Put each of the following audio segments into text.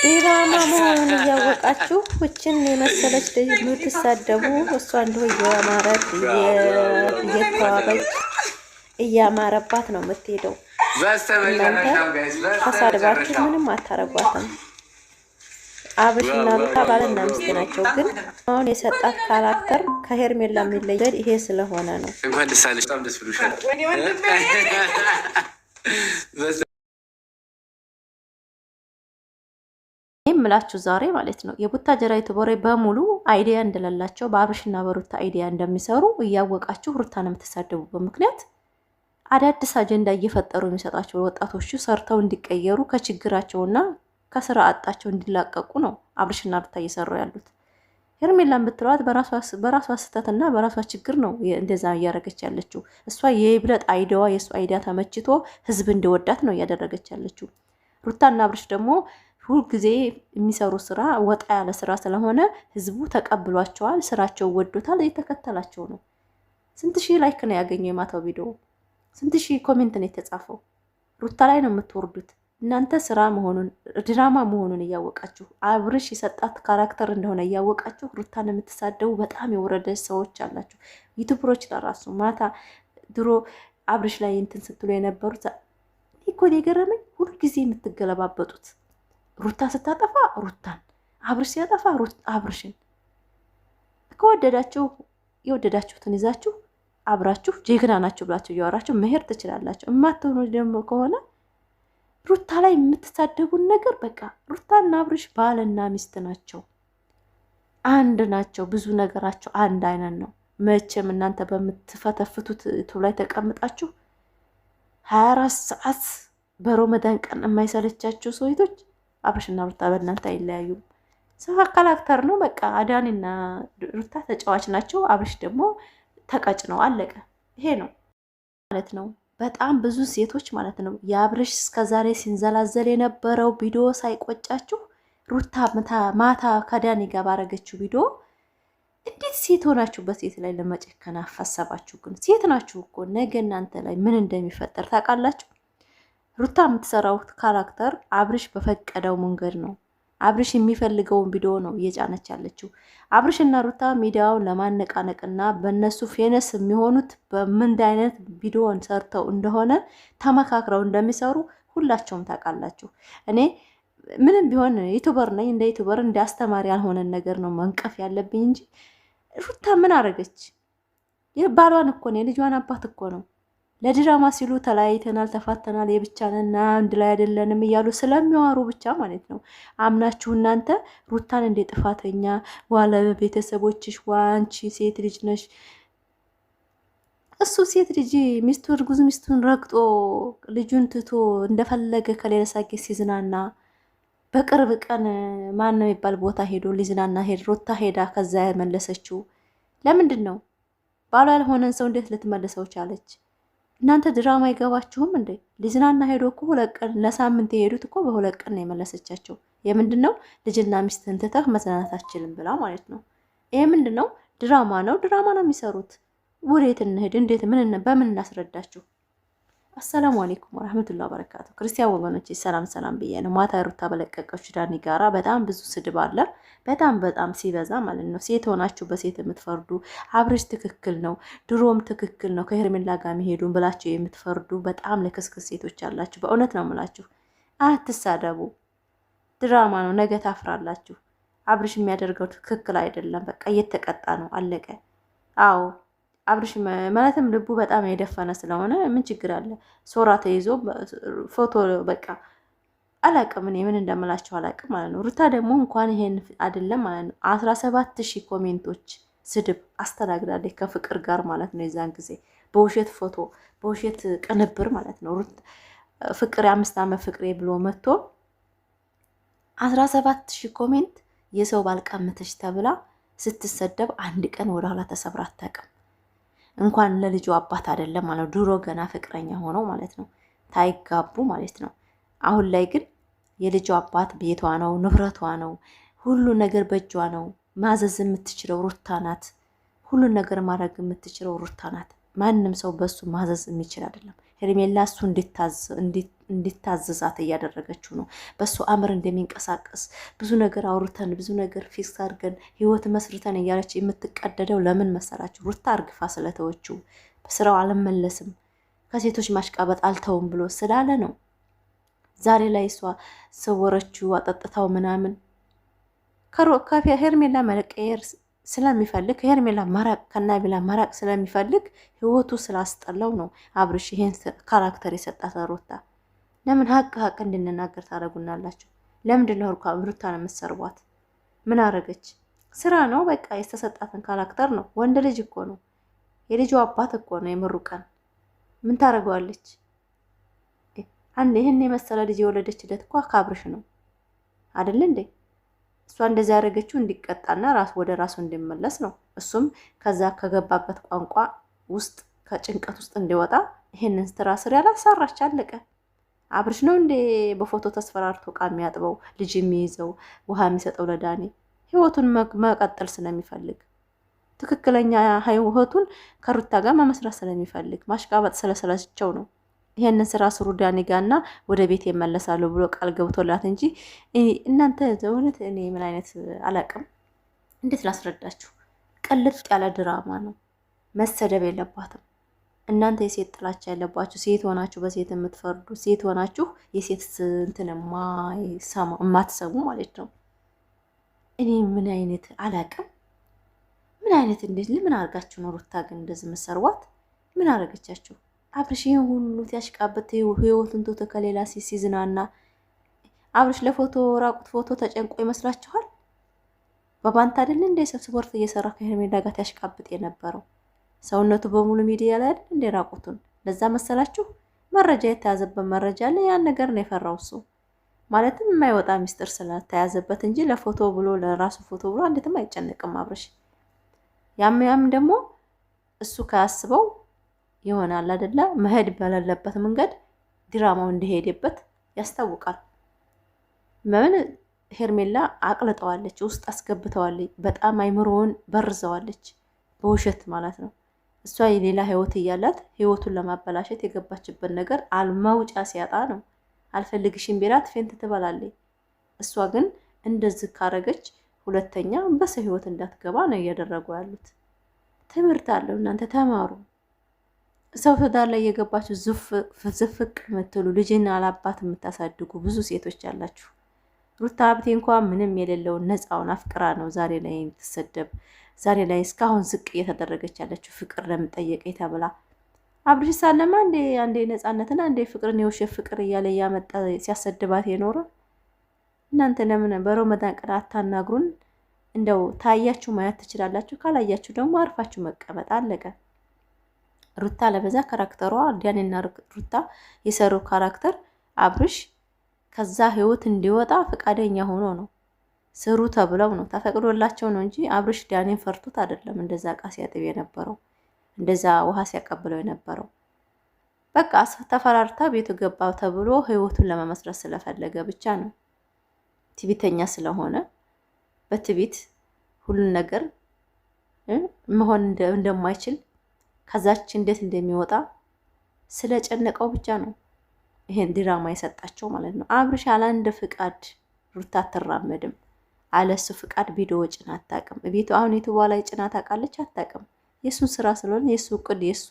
ድራማ መሆኑን እያወቃችሁ እችን የመሰለች ልጅ የምትሳደቡ እሷ እንደው እያማረት እየተዋበች እያማረባት ነው የምትሄደው። እናንተ ተሳድባችሁ ምንም አታረጓትም። አብርሽና ሩታ ባልና ሚስት ናቸው። ግን አሁን የሰጣት ካራክተር ከሄርሜላ የሚለየው ይሄ ስለሆነ ነው። እንኳን ደስ አለሽ። በጣም ደስ ብሎሻል። ምላችሁ ዛሬ ማለት ነው የቡታጀራ ዩቲዩበሮች በሙሉ አይዲያ እንደሌላቸው በአብርሽና በሩታ አይዲያ እንደሚሰሩ እያወቃችሁ ሩታን የምትሳደቡበት ምክንያት አዳዲስ አጀንዳ እየፈጠሩ የሚሰጣቸው ወጣቶቹ ሰርተው እንዲቀየሩ ከችግራቸውና ከስራ አጣቸው እንዲላቀቁ ነው አብርሽና ሩታ እየሰሩ ያሉት። ሄርሜላን ብትሏት በራሷ ስህተትና በራሷ ችግር ነው እንደዛ እያደረገች ያለችው። እሷ የይብለጥ አይዲያዋ የእሱ አይዲያ ተመችቶ ህዝብ እንዲወዳት ነው እያደረገች ያለችው። ሩታና አብርሽ ደግሞ ሁል ጊዜ የሚሰሩ ስራ ወጣ ያለ ስራ ስለሆነ ህዝቡ ተቀብሏቸዋል። ስራቸው ወዶታል፣ እየተከተላቸው ነው። ስንት ሺህ ላይክ ነው ያገኘው የማታው ቪዲዮ፣ ስንት ሺህ ኮሜንት ነው የተጻፈው። ሩታ ላይ ነው የምትወርዱት እናንተ። ስራ መሆኑን ድራማ መሆኑን እያወቃችሁ አብርሽ የሰጣት ካራክተር እንደሆነ እያወቃችሁ ሩታን የምትሳደቡ በጣም የወረደ ሰዎች አላችሁ። ዩቲዩበሮች ለራሱ ማታ ድሮ አብርሽ ላይ እንትን ስትሉ የነበሩት እኮ የገረመኝ ሁል ጊዜ የምትገለባበጡት ሩታ ስታጠፋ ሩታን፣ አብርሽ ሲያጠፋ አብርሽን። ከወደዳችሁ የወደዳችሁትን ይዛችሁ አብራችሁ ጀግና ናችሁ ብላችሁ እያወራችሁ መሄድ ትችላላችሁ። እማትሆኑ ደግሞ ከሆነ ሩታ ላይ የምትሳደቡን ነገር በቃ ሩታና አብርሽ ባልና ሚስት ናቸው፣ አንድ ናቸው። ብዙ ነገራቸው አንድ አይነት ነው። መቼም እናንተ በምትፈተፍቱት ቱ ላይ ተቀምጣችሁ 24 ሰዓት በሮመዳን ቀን የማይሰለቻችሁ ሰዎች አብርሽና ሩታ በእናንተ አይለያዩም። ሰው ካራክተር ነው በቃ። አዳኒና ሩታ ተጫዋች ናቸው። አብርሽ ደግሞ ተቀጭ ነው። አለቀ። ይሄ ነው ማለት ነው። በጣም ብዙ ሴቶች ማለት ነው የአብርሽ እስከዛሬ ሲንዘላዘል የነበረው ቪዲዮ ሳይቆጫችሁ ሩታ ማታ ከዳኒ ጋር ባረገችው ቪዲዮ እንዴት ሴት ሆናችሁ በሴት ላይ ለመጨከን አፈሰባችሁ? ግን ሴት ናችሁ እኮ። ነገ እናንተ ላይ ምን እንደሚፈጠር ታውቃላችሁ። ሩታ የምትሰራው ካራክተር አብርሽ በፈቀደው መንገድ ነው። አብርሽ የሚፈልገውን ቪዲዮ ነው እየጫነች ያለችው። አብርሽና ሩታ ሚዲያውን ለማነቃነቅና በእነሱ ፌነስ የሚሆኑት በምን አይነት ቪዲዮን ሰርተው እንደሆነ ተመካክረው እንደሚሰሩ ሁላቸውም ታውቃላችሁ። እኔ ምንም ቢሆን ዩቲዩበር ነኝ። እንደ ዩቲዩበር እንደ አስተማሪ ያልሆነን ነገር ነው መንቀፍ ያለብኝ እንጂ ሩታ ምን አረገች? ባሏን እኮ ነው፣ የልጇን አባት እኮ ነው። ለድራማ ሲሉ ተለያይተናል፣ ተፋተናል፣ የብቻንና አንድ ላይ አይደለንም እያሉ ስለሚዋሩ ብቻ ማለት ነው አምናችሁ እናንተ ሩታን እንደ ጥፋተኛ ዋለ ቤተሰቦችሽ ዋንቺ ሴት ልጅ ነሽ። እሱ ሴት ልጅ ሚስቱ እርጉዝ ሚስቱን ረግጦ ልጁን ትቶ እንደፈለገ ከሌላ ሳቄ ሲዝናና በቅርብ ቀን ማን ነው የሚባል ቦታ ሄዶ ሊዝናና ሩታ ሄዳ ከዛ ያመለሰችው ለምንድን ነው? ባሏ ያልሆነን ሰው እንዴት ልትመልሰው ቻለች? እናንተ ድራማ አይገባችሁም እንዴ? ሊዝናና ሄዶ እኮ 2 ቀን ለሳምንት የሄዱት እኮ በ2 ቀን ነው የመለሰቻቸው። የምንድን ነው? ልጅና ሚስትን ትተህ መዝናናት አትችልም ብላ ማለት ነው። ይሄ ምንድን ነው? ድራማ ነው። ድራማ ነው የሚሰሩት። ወዴት እንሄድ? እንዴት በምን እናስረዳችሁ? አሰላሙ አለይኩም ወራህመቱላሂ ወበረካቱ። ክርስቲያን ወገኖች ሰላም ብዬ ነው። ማታ ሩታ በለቀቀችው ዳኒ ጋራ በጣም ብዙ ስድብ አለ። በጣም ሲበዛ ማለት ነው። ሴት ሆናችሁ በሴት የምትፈርዱ አብርሽ ትክክል ነው፣ ድሮም ትክክል ነው፣ ከሄርሜላ ጋር መሄዱን ብላችሁ የምትፈርዱ በጣም ለክስክስ ሴቶች አላችሁ። በእውነት ነው የምላችሁ። አትሳደቡ። ድራማ ነው። ነገ ታፍራላችሁ። አብርሽ የሚያደርገው ትክክል አይደለም። በቃ እየተቀጣ ነው። አለቀ። አዎ አብርሽ ማለትም ልቡ በጣም የደፈነ ስለሆነ ምን ችግር አለ? ሶራ ተይዞ ፎቶ በቃ አላቅም። እኔ ምን እንደምላችሁ አላቅም ማለት ነው። ሩታ ደግሞ እንኳን ይሄን አይደለም ማለት ነው 17,000 ኮሜንቶች ስድብ አስተናግዳለች ከፍቅር ጋር ማለት ነው። የዛን ጊዜ በውሸት ፎቶ በውሸት ቅንብር ማለት ነው። ፍቅር የ5 ዓመት ፍቅሬ ብሎ መጥቶ 17,000 ኮሜንት የሰው ባልቀምተሽ ተብላ ስትሰደብ አንድ ቀን ወደ ኋላ ተሰብራ አታውቅም። እንኳን ለልጁ አባት አይደለም ማለት ድሮ ገና ፍቅረኛ ሆነው ማለት ነው ታይጋቡ ማለት ነው። አሁን ላይ ግን የልጁ አባት ቤቷ ነው፣ ንብረቷ ነው፣ ሁሉ ነገር በእጇ ነው። ማዘዝ የምትችለው ሩታ ናት። ሁሉ ነገር ማድረግ የምትችለው ሩታ ናት። ማንም ሰው በሱ ማዘዝ የሚችል አይደለም። ሄርሜላ እሱ እንዲታዘዛት እያደረገችው ነው። በእሱ አምር እንደሚንቀሳቀስ ብዙ ነገር አውርተን ብዙ ነገር ፊክስ አድርገን ህይወት መስርተን እያለች የምትቀደደው ለምን መሰላችሁ? ሩታ አርግፋ ስለተወችው በስራው አልመለስም ከሴቶች ማሽቃበጥ አልተውም ብሎ ስላለ ነው። ዛሬ ላይ እሷ ሰወረችው አጠጥታው ምናምን ከሄርሜላ መቀየር ስለሚፈልግ ከሄርሜላ መራቅ ከናቢላ መራቅ ስለሚፈልግ ህይወቱ ስላስጠላው ነው አብርሽ ይሄን ካራክተር የሰጣት ሩታ። ለምን ሀቅ እንድንናገር ታደርጉናላችሁ? ለምንድን ነው ሩታን የምትሰርቧት? ምን አረገች? ስራ ነው በቃ የተሰጣትን ካራክተር ነው። ወንድ ልጅ እኮ ነው፣ የልጁ አባት እኮ ነው። የምሩ ቀን ምን ታደርገዋለች? አንድ ይህን የመሰለ ልጅ የወለደችለት እኮ ከአብርሽ ነው አይደል እንዴ? እሷ እንደዚህ ያደረገችው እንዲቀጣና ራሱ ወደ ራሱ እንዲመለስ ነው። እሱም ከዛ ከገባበት ቋንቋ ውስጥ ከጭንቀት ውስጥ እንዲወጣ ይሄንን ስራ ስር ያላሰራች አለቀ። አብርሽ ነው እንዴ በፎቶ ተስፈራርቶ ዕቃ የሚያጥበው ልጅ የሚይዘው ውሃ የሚሰጠው ለዳኔ? ህይወቱን መቀጠል ስለሚፈልግ ትክክለኛ ህይወቱን ከሩታ ጋር መመስረት ስለሚፈልግ ማሽቃበጥ ስለሰለቸው ነው ይሄንን ስራ ስሩ ዳኒ ጋርና ወደ ቤት ይመለሳሉ ብሎ ቃል ገብቶላት እንጂ እናንተ ዘውነት እኔ ምን አይነት አላቅም፣ እንዴት ላስረዳችሁ? ቅልጥ ያለ ድራማ ነው። መሰደብ የለባትም። እናንተ የሴት ጥላቻ ያለባችሁ ሴት ሆናችሁ በሴት የምትፈርዱ ሴት ሆናችሁ የሴት እንትን የማትሰሙ ማለት ነው። እኔ ምን አይነት አላቅም፣ ምን አይነት እንዴት ለምን አርጋችሁ ነው ሩታ ግን እንደዚህ መሰርዋት? ምን አረገቻችሁ? አብርሽ ይሄን ሁሉ ያሽቃበት ህይወቱን ቶቶ ከሌላ ሲዝናና አብርሽ ለፎቶ ራቁት ፎቶ ተጨንቆ ይመስላችኋል? በባንታ አይደል እንደ ስፖርት እየሰራ ከሄርሜላ ጋር ያሽቃብጥ የነበረው ሰውነቱ በሙሉ ሚዲያ ላይ አይደል እንደ ራቁቱን። ለዛ መሰላችሁ? መረጃ የተያዘበት መረጃ አለ። ያን ነገር ነው የፈራው እሱ ማለትም የማይወጣ ሚስጥር ስለተያዘበት እንጂ ለፎቶ ብሎ ለራሱ ፎቶ ብሎ አንዴትም አይጨነቅም አብርሽ። ያም ደግሞ እሱ ካያስበው ይሆናል አይደለ? መሄድ በሌለበት መንገድ ድራማው እንደሄደበት ያስታውቃል። ምን ሄርሜላ አቅልጠዋለች፣ ውስጥ አስገብተዋለች። በጣም አይምሮውን በርዘዋለች፣ በውሸት ማለት ነው። እሷ የሌላ ህይወት እያላት ህይወቱን ለማበላሸት የገባችበት ነገር አልመውጫ ሲያጣ ነው። አልፈልግሽም ቢላት ፌንት ትበላለች። እሷ ግን እንደዚህ ካረገች ሁለተኛ በሰው ህይወት እንዳትገባ ነው እያደረጉ ያሉት። ትምህርት አለው፣ እናንተ ተማሩ። ሰው ትዳር ላይ የገባችሁ ዝፍቅ የምትሉ ልጅና አላባት የምታሳድጉ ብዙ ሴቶች አላችሁ። ሩታ ሀብቴ እንኳን ምንም የሌለውን ነፃውን አፍቅራ ነው ዛሬ ላይ የምትሰደብ፣ ዛሬ ላይ እስካሁን ዝቅ እየተደረገች ያለችው ፍቅር ለምጠየቀ ተብላ። አብርሽ ሳለማ አንዴ ነፃነትና አንዴ ፍቅርን የውሸት ፍቅር እያለ እያመጣ ሲያሰድባት የኖረ። እናንተ ለምን በረመዳን ቀን አታናግሩን? እንደው ታያችሁ ማየት ትችላላችሁ፣ ካላያችሁ ደግሞ አርፋችሁ መቀመጥ አለቀ። ሩታ ለበዛ ካራክተሯ ዳኒና ሩታ የሰሩ ካራክተር አብርሽ ከዛ ህይወት እንዲወጣ ፈቃደኛ ሆኖ ነው። ስሩ ተብለው ነው ተፈቅዶላቸው ነው እንጂ አብርሽ ዳኒን ፈርቶት አይደለም እንደዛ ዕቃ ሲያጥብ የነበረው እንደዛ ውሃ ሲያቀብለው የነበረው። በቃ ተፈራርታ ቤቱ ገባው ተብሎ ህይወቱን ለመመስረት ስለፈለገ ብቻ ነው። ትዕቢተኛ ስለሆነ በትዕቢት ሁሉን ነገር መሆን እንደማይችል ከዛች እንዴት እንደሚወጣ ስለጨነቀው ብቻ ነው ይሄን ድራማ የሰጣቸው ማለት ነው። አብርሽ ያላንድ ፍቃድ ሩታ አትራመድም። አለሱ ፍቃድ ቪዲዮ ጭና አታውቅም። ቤቱ አሁን ዩቲዩብ ላይ ጭና ታውቃለች? አታውቅም። የሱን ስራ ስለሆነ የሱ እቅድ የሱ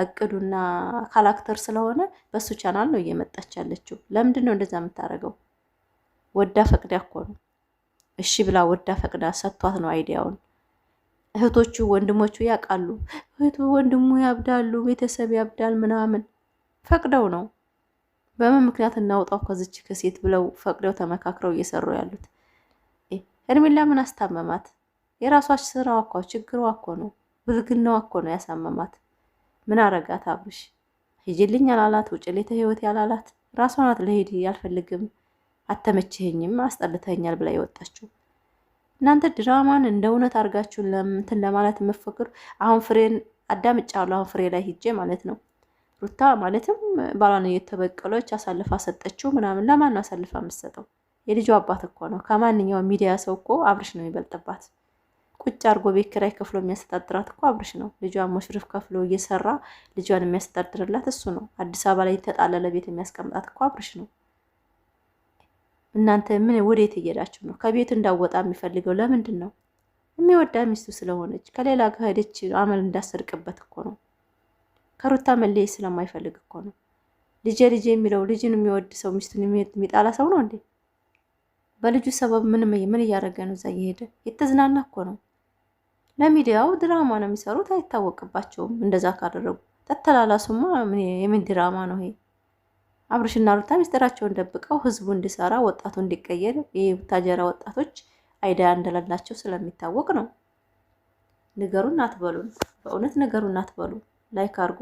እቅዱና ካራክተር ስለሆነ በሱ ቻናል ነው እየመጣች ያለችው። ለምንድን ነው እንደዛ የምታደርገው? ወዳ ፈቅዳ እኮ ነው። እሺ ብላ ወዳ ፈቅዳ ሰጥቷት ነው አይዲያውን። እህቶቹ ወንድሞቹ ያውቃሉ። እህቱ ወንድሙ ያብዳሉ፣ ቤተሰብ ያብዳል ምናምን ፈቅደው ነው። በምን ምክንያት እናውጣው ከዚች ከሴት ብለው ፈቅደው ተመካክረው እየሰሩ ያሉት። ሄርሜላ ምን አስታመማት? የራሷ ስራዋ እኮ ችግሯ እኮ ነው፣ ብልግናዋ እኮ ነው ያሳመማት። ምን አረጋት አብርሽ? ሂጂልኝ ያላላት ውጭሌተ ህይወት ያላላት ራሷ ናት። ለሄድ ያልፈልግም አተመችኸኝም አስጠልተኛል ብላ የወጣችው። እናንተ ድራማን እንደ እውነት አድርጋችሁ ለምንትን ለማለት የምትፈክሩ አሁን ፍሬን አዳምጫለሁ። አሁን ፍሬ ላይ ሂጄ ማለት ነው ሩታ ማለትም ባሏን እየተበቀለች አሳልፋ ሰጠችው ምናምን። ለማን ነው አሳልፋ የምትሰጠው? የልጁ አባት እኮ ነው። ከማንኛውም ሚዲያ ሰው እኮ አብርሽ ነው የሚበልጥባት። ቁጭ አድርጎ ቤት ኪራይ ከፍሎ የሚያስተዳድራት እኮ አብርሽ ነው። ልጇን መሽረፍ ከፍሎ እየሰራ ልጇን የሚያስተዳድርላት እሱ ነው። አዲስ አበባ ላይ የተጣለለ ቤት የሚያስቀምጣት እኮ አብርሽ ነው። እናንተ ምን ወዴት እየሄዳችሁ ነው? ከቤቱ እንዳወጣ የሚፈልገው ለምንድን ነው? የሚወዳ ሚስቱ ስለሆነች ከሌላ ጋር ሄደች አመል እንዳሰርቅበት እኮ ነው። ከሩታ መለየት ስለማይፈልግ እኮ ነው። ልጄ ልጄ የሚለው ልጅን የሚወድ ሰው ሚስቱን የሚጣላ ሰው ነው እንዴ? በልጁ ሰበብ ምን እያደረገ ነው? እዛ እየሄደ የተዝናና እኮ ነው። ለሚዲያው ድራማ ነው የሚሰሩት፣ አይታወቅባቸውም። እንደዛ ካደረጉ ተተላላሱማ የምን ድራማ ነው ይሄ? አብርሽና ሩታ ሚስጥራቸውን ደብቀው ህዝቡ እንዲሰራ ወጣቱ እንዲቀየር የቡታጀራ ወጣቶች አይዳ እንደሌላቸው ስለሚታወቅ ነው። ንገሩን አትበሉን፣ በእውነት ንገሩን አትበሉ። ላይክ አድርጉ።